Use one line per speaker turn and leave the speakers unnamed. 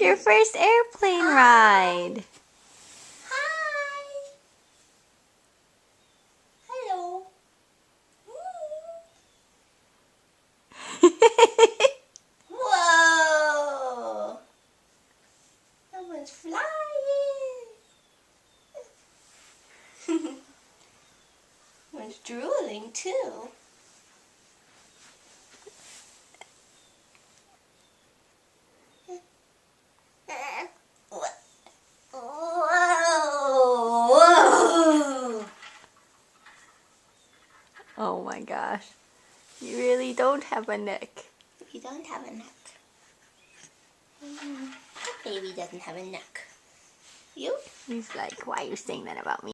Your first airplane ride.
Hi. Hello. Whoa. Someone's flying. Someone's drooling too.
Oh my gosh. You really don't have a neck.
You don't have a neck. That baby doesn't have a neck. You?
He's like, why are you saying that about me?